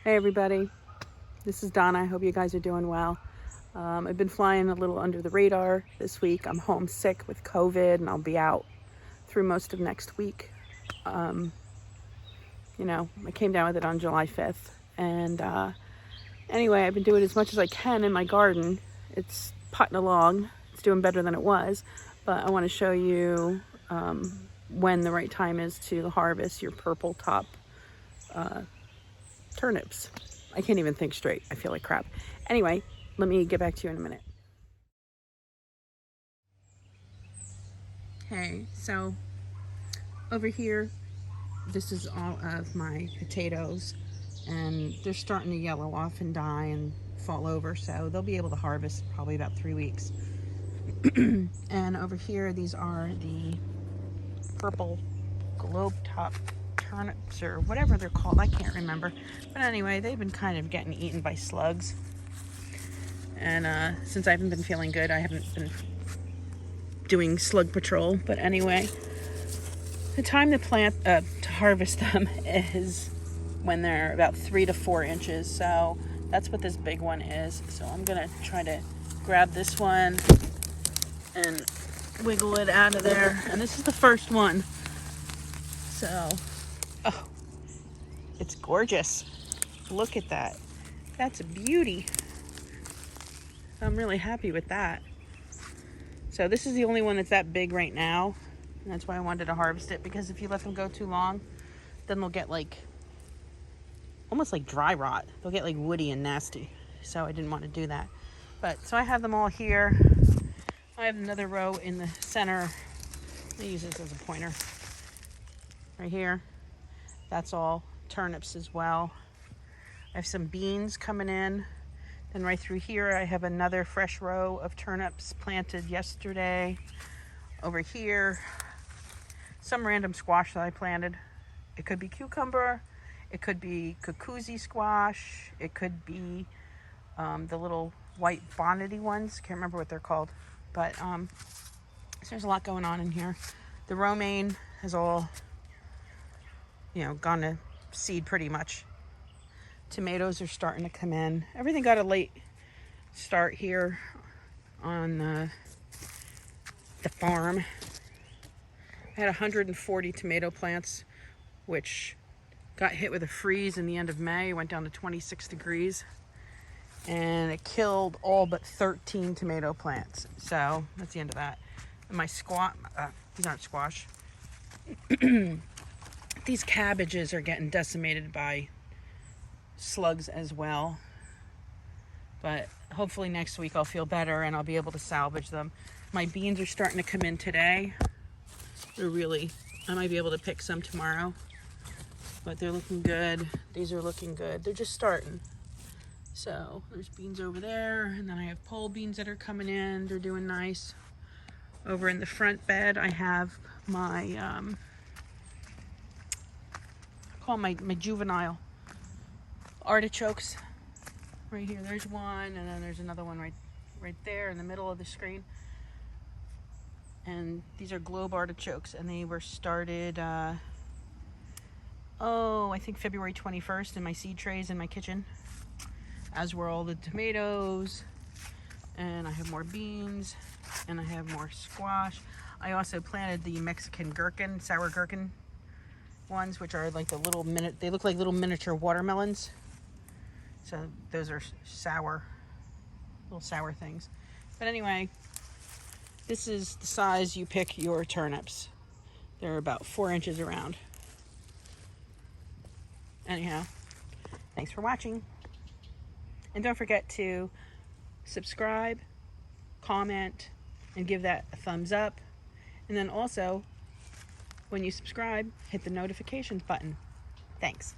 Hey everybody, this is Donna. I hope you guys are doing well. I've been flying a little under the radar this week. I'm homesick with COVID and I'll be out through most of next week. I came down with it on July 5th. And anyway, I've been doing as much as I can in my garden. It's putting along. It's doing better than it was. But I want to show you when the right time is to harvest your purple top turnips. I can't even think straight. I feel like crap. Anyway, let me get back to you in a minute. Okay, so over here, this is all of my potatoes, and they're starting to yellow off and die and fall over, so they'll be able to harvest probably about 3 weeks. And over here, these are the purple globe top turnips or whatever they're called. I can't remember, but anyway, they've been kind of getting eaten by slugs, and since I haven't been feeling good, I haven't been doing slug patrol. But anyway, the time to harvest them is when they're about 3 to 4 inches. So that's what this big one is. So I'm gonna try to grab this one and wiggle it out of there, and this is the first one. So oh, it's gorgeous. Look at that. That's a beauty. I'm really happy with that. So this is the only one that's that big right now. And that's why I wanted to harvest it, because if you let them go too long, then they'll get like, almost like dry rot. They'll get like woody and nasty. So I didn't want to do that. But so I have them all here. I have another row in the center. I use this as a pointer. Right here. That's all turnips as well. I have some beans coming in. Then right through here, I have another fresh row of turnips planted yesterday. Over here, some random squash that I planted. It could be cucumber. It could be cucuzzi squash. It could be the little white bonnety ones. Can't remember what they're called. But so there's a lot going on in here. The romaine has all gone to seed pretty much. Tomatoes are starting to come in. Everything got a late start here on the farm. I had 140 tomato plants, which got hit with a freeze in the end of May. It went down to 26 degrees, and it killed all but 13 tomato plants. So that's the end of that. And my these aren't squash. These cabbages are getting decimated by slugs as well. But hopefully next week I'll feel better and I'll be able to salvage them. My beans are starting to come in today. I might be able to pick some tomorrow. But they're looking good. These are looking good. They're just starting. So there's beans over there. And then I have pole beans that are coming in. They're doing nice. Over in the front bed, I have my my juvenile artichokes right here. There's one, and then there's another one right there in the middle of the screen. And these are globe artichokes, and they were started I think February 21st in my seed trays in my kitchen, as were all the tomatoes. And I have more beans, and I have more squash. I also planted the Mexican gherkin, sour gherkin ones, which are like they look like little miniature watermelons. So those are little sour things. But anyway, this is the size you pick your turnips. They're about 4 inches around. Anyhow, thanks for watching. And don't forget to subscribe, comment, and give that a thumbs up. And then also, when you subscribe, hit the notifications button. Thanks.